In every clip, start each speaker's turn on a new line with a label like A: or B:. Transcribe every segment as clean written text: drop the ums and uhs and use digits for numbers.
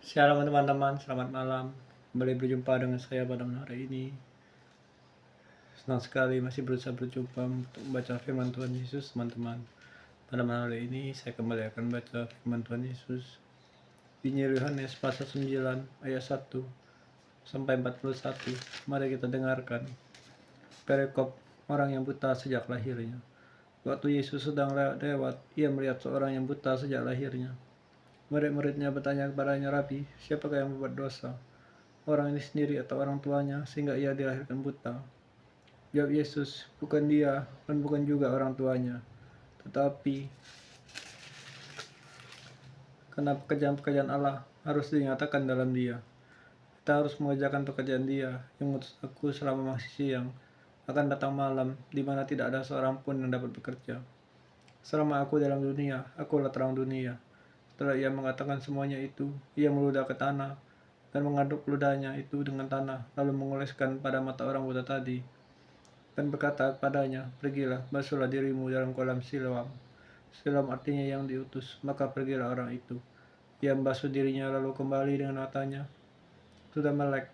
A: Shalom teman-teman, selamat malam. Kembali berjumpa dengan saya pada malam hari ini. Senang sekali masih berusaha berjumpa untuk membaca firman Tuhan Yesus, teman-teman. Pada malam hari ini saya kembali akan baca firman Tuhan Yesus di Injil Yohanes pasal 9 ayat 1 sampai 41. Mari kita dengarkan perikop orang yang buta sejak lahirnya. Waktu Yesus sedang lewat, ia melihat seorang yang buta sejak lahirnya. Murid-muridnya bertanya kepadanya, "Rabi, siapakah yang membuat dosa? Orang ini sendiri atau orang tuanya sehingga ia dilahirkan buta?" Jawab Yesus, "Bukan dia dan bukan juga orang tuanya, tetapi karena pekerjaan-pekerjaan Allah harus dinyatakan dalam dia. Kita harus mengerjakan pekerjaan dia yang mengutus aku selama masih siang. Akan datang malam di mana tidak ada seorang pun yang dapat bekerja. Selama aku dalam dunia, akulah terang dunia." Setelah ia mengatakan semuanya itu, ia meludah ke tanah dan mengaduk ludahnya itu dengan tanah, lalu mengoleskan pada mata orang buta tadi, dan berkata kepadanya, "Pergilah, basuhlah dirimu dalam kolam Siloam." Siloam artinya yang diutus. Maka pergilah orang itu. Ia membasuh dirinya lalu kembali dengan matanya sudah melek.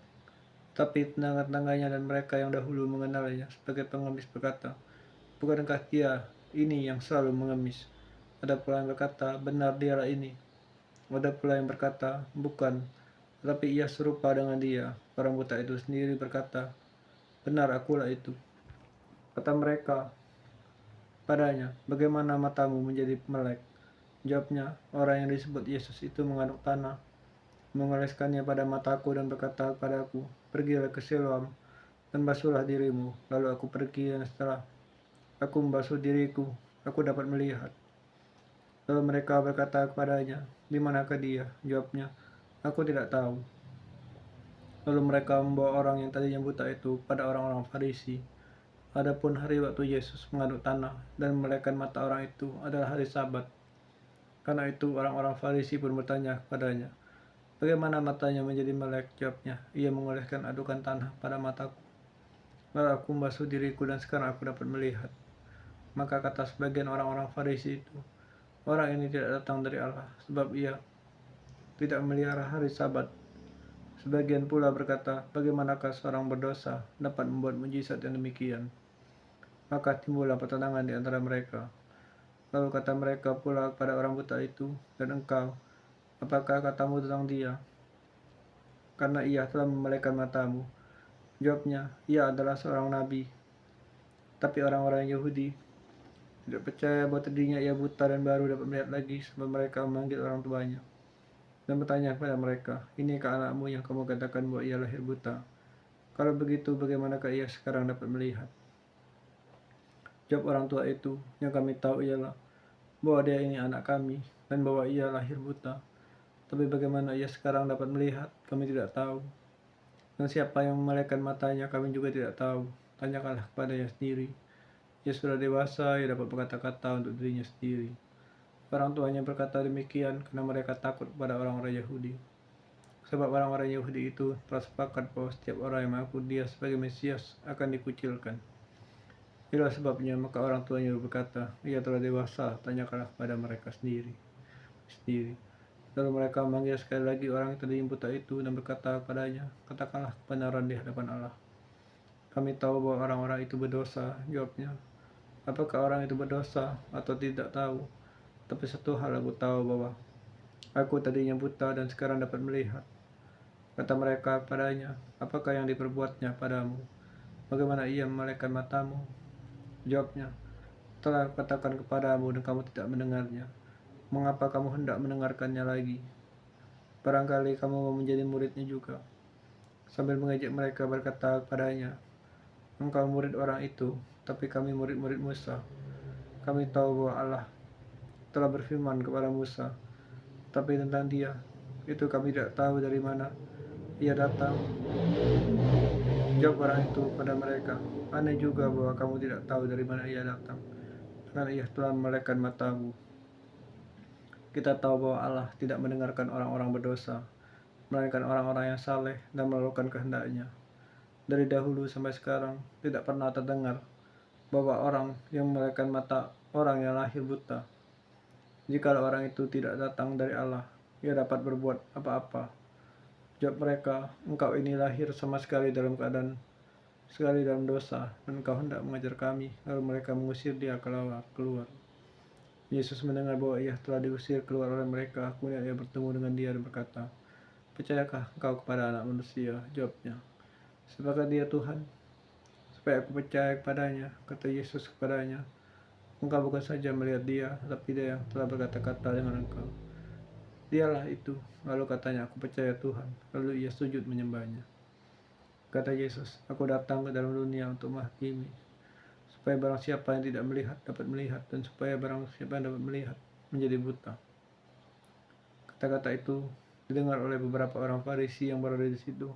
A: Tapi tetangga-tetangganya dan mereka yang dahulu mengenalnya sebagai pengemis berkata, "Bukankah dia ini yang selalu mengemis?" Ada pula yang berkata, "Benar, dialah ini." Ada pula yang berkata, "Bukan, tetapi ia serupa dengan dia." Orang buta itu sendiri berkata, "Benar, akulah itu." Kata mereka padanya, "Bagaimana matamu menjadi melek?" Jawabnya, "Orang yang disebut Yesus itu mengaduk tanah, mengoleskannya pada mataku dan berkata kepadaku, 'Pergilah ke Siloam dan basuhlah dirimu.' Lalu aku pergi dan setelah aku membasuh diriku, aku dapat melihat." Lalu mereka berkata kepadanya, "Di manakah dia?" Jawabnya, "Aku tidak tahu." Lalu mereka membawa orang yang tadinya buta itu pada orang-orang Farisi. Adapun hari waktu Yesus mengaduk tanah dan melekkan mata orang itu adalah hari Sabat. Karena itu orang-orang Farisi pun bertanya kepadanya, "Bagaimana matanya menjadi melek?" Jawabnya, "Ia mengoleskan adukan tanah pada mataku. Lalu aku membasuh diriku dan sekarang aku dapat melihat." Maka kata sebagian orang-orang Farisi itu, "Orang ini tidak datang dari Allah, sebab ia tidak memelihara hari Sabat." Sebagian pula berkata, "Bagaimanakah seorang berdosa dapat membuat mujizat yang demikian?" Maka timbullah pertentangan di antara mereka. Lalu kata mereka pula kepada orang buta itu, "Dan engkau, apakah katamu tentang dia? Karena ia telah memelekkan matamu." Jawabnya, "Ia adalah seorang nabi." Tapi orang-orang Yahudi tidak percaya bahwa tadinya ia buta dan baru dapat melihat lagi, sebab mereka memanggil orang tuanya dan bertanya kepada mereka, "Inikah anakmu yang kamu katakan bahwa ia lahir buta? Kalau begitu, bagaimanakah ia sekarang dapat melihat?" Jawab orang tua itu, "Yang kami tahu ialah bahwa dia ini anak kami dan bahwa ia lahir buta. Tapi bagaimana ia sekarang dapat melihat, kami tidak tahu. Dan siapa yang memelekkan matanya, kami juga tidak tahu. Tanyakanlah kepadanya sendiri. Ia sudah dewasa, ia dapat berkata-kata untuk dirinya sendiri." Orang tuanya berkata demikian karena mereka takut pada orang-orang Yahudi. Sebab orang-orang Yahudi itu telah sepakat bahwa setiap orang yang mengaku dia sebagai Mesias akan dikucilkan. Itulah sebabnya maka orang tuanya berkata, "Ia telah dewasa, tanyakanlah kepada mereka sendiri." Lalu mereka memanggil sekali lagi orang yang tadi buta itu dan berkata kepadanya, "Katakanlah kebenaran di hadapan Allah. Kami tahu bahwa orang-orang itu berdosa." Jawabnya, "Apakah orang itu berdosa atau tidak tahu? Tapi satu hal aku tahu, bahwa aku tadinya buta dan sekarang dapat melihat." Kata mereka kepadanya, "Apakah yang diperbuatnya padamu? Bagaimana ia memelekkan matamu?" Jawabnya, "Telah katakan kepadamu dan kamu tidak mendengarnya. Mengapa kamu hendak mendengarkannya lagi? Barangkali kamu mau menjadi muridnya juga." Sambil mengejek mereka berkata kepadanya, "Engkau murid orang itu, tapi kami murid-murid Musa. Kami tahu bahwa Allah telah berfirman kepada Musa, tapi tentang dia, itu kami tidak tahu dari mana ia datang." Jawab orang itu pada mereka, "Aneh juga bahwa kamu tidak tahu dari mana ia datang, karena ia telah memelekkan matamu. Kita tahu bahwa Allah tidak mendengarkan orang-orang berdosa, melainkan orang-orang yang saleh dan melakukan kehendaknya. Dari dahulu sampai sekarang tidak pernah terdengar bahwa orang yang memelekkan mata orang yang lahir buta. Jikalau orang itu tidak datang dari Allah, ia dapat berbuat apa-apa." Jawab mereka, engkau ini lahir sama sekali dalam dosa, dan engkau hendak mengajar kami. Lalu mereka mengusir dia keluar. Yesus mendengar bahwa ia telah diusir keluar oleh mereka. Kemudian ia bertemu dengan dia dan berkata, percayakah engkau kepada Anak Manusia? Jawabnya, siapakah dia Tuhan? Supaya aku percaya kepadanya. Kata Yesus kepadanya, engkau bukan saja melihat dia, tapi dia yang telah berkata-kata dengan engkau. Dialah itu. Lalu katanya, aku percaya Tuhan. Lalu ia sujud menyembahnya. Kata Yesus, aku datang ke dalam dunia untuk menghakimi, supaya barang siapa yang tidak melihat dapat melihat, dan supaya barang siapa yang dapat melihat menjadi buta. Kata-kata itu didengar oleh beberapa orang Farisi yang berada di situ,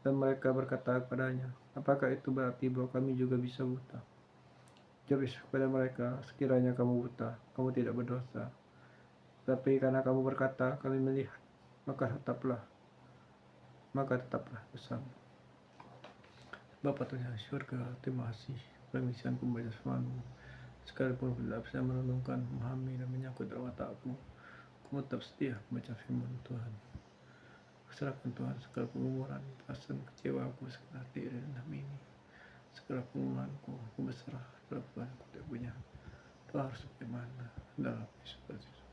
A: dan mereka berkata kepadanya, apakah itu berarti bahwa kami juga bisa buta? Jawab Yesus kepada mereka, sekiranya kamu buta, kamu tidak berdosa. Tapi karena kamu berkata, kami melihat, maka tetaplah dosamu. Bapa Tuhan di surga, terima kasih permisian membaca firman-Mu. Sekalipun aku tidak bisa merenungkan, memahami, dan menyangkut dalam otakku, aku tetap setia membaca firman Tuhan. Serahkan Tuhan segala pengumuran, perasaan kecewaku, segala hati rendah ini, segala pengumumanku, aku berserah dalam Tuhan. Aku tidak punya, Tuhan harus bagaimana dalam Yesus Kristus.